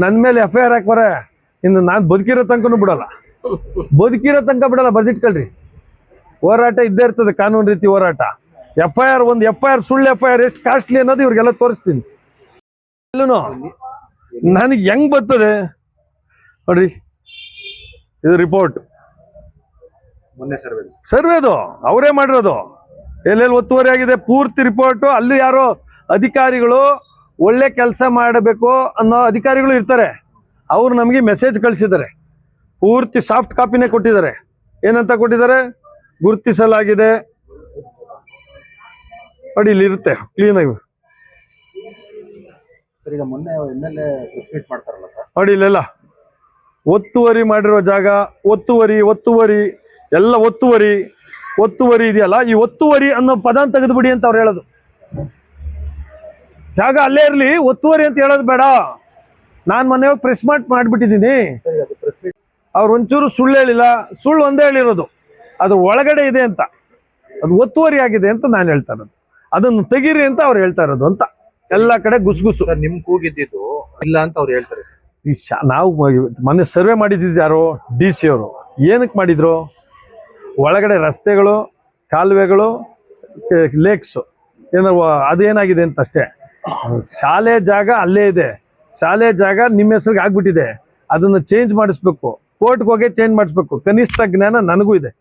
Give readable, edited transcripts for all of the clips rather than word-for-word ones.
ನನ್ನ ಮೇಲೆ FIR ಹಾಕ್ಬಾರೆ. ಇನ್ನು ನಾನು ಬದುಕಿರೋ ತನಕನೂ ಬಿಡಲ್ಲ, ಬದುಕಿರೋ ತನಕ ಬಿಡಲ್ಲ. ಬರ್ದಿಟ್ಕೊಳ್ರಿ, ಹೋರಾಟ ಇದ್ದೇ ಇರ್ತದೆ, ಕಾನೂನು ರೀತಿ ಹೋರಾಟ. FIR ಒಂದು FIR ಸುಳ್ಳು FIR ಎಷ್ಟು ಕಾಸ್ಟ್ಲಿ ಅನ್ನೋದು ಇವ್ರಿಗೆಲ್ಲ ತೋರಿಸ್ತೀನಿ. ಎಲ್ಲೂ ನನಗೆ ಹೆಂಗ್ ಬರ್ತದೆ ನೋಡ್ರಿ, ಇದು ರಿಪೋರ್ಟ್ ಸರ್ವೇದು ಅವರೇ ಮಾಡಿರೋದು. ಎಲ್ಲೆಲ್ಲಿ ಒತ್ತುವರಿ ಆಗಿದೆ ಪೂರ್ತಿ ರಿಪೋರ್ಟ್. ಅಲ್ಲಿ ಯಾರೋ ಅಧಿಕಾರಿಗಳು ಒಳ್ಳೆ ಕೆಲಸ ಮಾಡಬೇಕು ಅನ್ನೋ ಅಧಿಕಾರಿಗಳು ಇರ್ತಾರೆ, ಅವ್ರು ನಮಗೆ ಮೆಸೇಜ್ ಕಳಿಸಿದ್ದಾರೆ. ಪೂರ್ತಿ ಸಾಫ್ಟ್ ಕಾಪಿನೇ ಕೊಟ್ಟಿದ್ದಾರೆ. ಏನಂತ ಕೊಟ್ಟಿದ್ದಾರೆ? ಗುರುತಿಸಲಾಗಿದೆ ನೋಡಿ, ಇಲ್ಲಿ ಇರುತ್ತೆ ಕ್ಲೀನ್ ಆಗಿ. ನೋಡಿ ಇಲ್ಲೆಲ್ಲ ಒತ್ತುವರಿ ಮಾಡಿರೋ ಜಾಗ, ಒತ್ತುವರಿ ಎಲ್ಲ ಒತ್ತುವರಿ ಇದೆಯಲ್ಲ, ಈ ಒತ್ತುವರಿ ಅನ್ನೋ ಪದ ತೆಗೆದುಬಿಡಿ ಅಂತ ಅವ್ರು ಹೇಳೋದು. ಜಾಗ ಅಲ್ಲೇ ಇರಲಿ, ಒತ್ತುವರಿ ಅಂತ ಹೇಳೋದು ಬೇಡ. ನಾನು ಮೊನ್ನೆ ಪ್ರೆಸ್ ಮಾಡಿಬಿಟ್ಟಿದ್ದೀನಿ. ಅವ್ರು ಒಂಚೂರು ಸುಳ್ಳು ಹೇಳಿಲ್ಲ, ಸುಳ್ಳು ಒಂದೇ ಹೇಳಿರೋದು, ಅದು ಒಳಗಡೆ ಇದೆ ಅಂತ, ಅದು ಒತ್ತುವರಿ ಆಗಿದೆ ಅಂತ ನಾನು ಹೇಳ್ತಾ ಇರೋದು. ಅದನ್ನು ತೆಗೀರಿ ಅಂತ ಅವ್ರು ಹೇಳ್ತಾ ಇರೋದು ಅಂತ. ಎಲ್ಲ ಕಡೆ ಗುಸುಗುಸು. ನಿಮ್ ಕೂಗಿದ್ದು ಇಲ್ಲ ಅಂತ ಅವ್ರು ಹೇಳ್ತಾರೆ. ನಾವು ಮೊನ್ನೆ ಸರ್ವೆ ಮಾಡಿದ್ದು ಯಾರು? DC ಅವರು. ಏನಕ್ಕೆ ಮಾಡಿದ್ರು? ಒಳಗಡೆ ರಸ್ತೆಗಳು, ಕಾಲುವೆಗಳು, ಲೇಕ್ಸು ಏನೋ ಅದೇನಾಗಿದೆ ಅಂತ ಅಷ್ಟೇ. ಶಾಲೆ ಜಾಗ ಅಲ್ಲೇ ಇದೆ, ಶಾಲೆ ಜಾಗ ನಿಮ್ಮ ಹೆಸರಿಗೆ ಆಗ್ಬಿಟ್ಟಿದೆ. ಅದನ್ನು ಚೇಂಜ್ ಮಾಡಿಸ್ಬೇಕು, ಕೋರ್ಟ್ಗೆ ಹೋಗಿ ಚೇಂಜ್ ಮಾಡಿಸ್ಬೇಕು. ಕನಿಷ್ಠ ಜ್ಞಾನ ನನಗೂ ಇದೆ.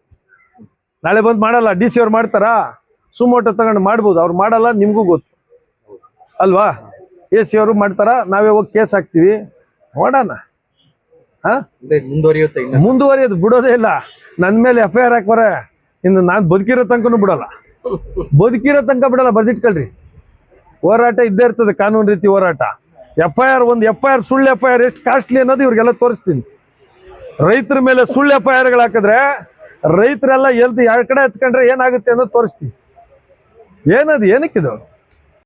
ನಾಳೆ ಬಂದು ಮಾಡಲ್ಲ, DC ಅವ್ರು ಮಾಡ್ತಾರಾ? ಸುಮೋಟೋ ತಗೊಂಡು ಮಾಡ್ಬೋದು, ಅವ್ರು ಮಾಡಲ್ಲ, ನಿಮಗೂ ಗೊತ್ತು ಅಲ್ವಾ? AC ಅವರು ಮಾಡ್ತಾರ, ನಾವೇ ಹೋಗಿ ಕೇಸ್ ಹಾಕ್ತಿವಿ, ನೋಡೋಣ. ಮುಂದುವರಿಯೋದು ಬಿಡೋದೇ ಇಲ್ಲ. ನನ್ನ ಮೇಲೆ FIR ಹಾಕ್ಬಾರೆ. ಇನ್ನು ನಾನು ಬದುಕಿರೋ ತನಕನೂ ಬಿಡಲ್ಲ, ಬದುಕಿರೋ ತನಕ ಬಿಡಲ್ಲ. ಬರ್ದಿಟ್ಕೊಳ್ರಿ, ಹೋರಾಟ ಇದ್ದೇ ಇರ್ತದೆ, ಕಾನೂನು ರೀತಿ ಹೋರಾಟ. ಒಂದು FIR ಸುಳ್ಳು FIR ಎಷ್ಟು ಕಾಸ್ಟ್ಲಿ ಅನ್ನೋದು ಇವ್ರಿಗೆಲ್ಲ ತೋರಿಸ್ತೀನಿ. ರೈತರ ಮೇಲೆ ಸುಳ್ಳು FIRಗಳು ಹಾಕಿದ್ರೆ ರೈತರೆಲ್ಲ ಎಲ್ದು ಯಾವ ಕಡೆ ಎತ್ಕೊಂಡ್ರೆ ಏನಾಗುತ್ತೆ ಅನ್ನೋದು ತೋರಿಸ್ತೀನಿ. ಏನದು ಏನಕ್ಕಿದು?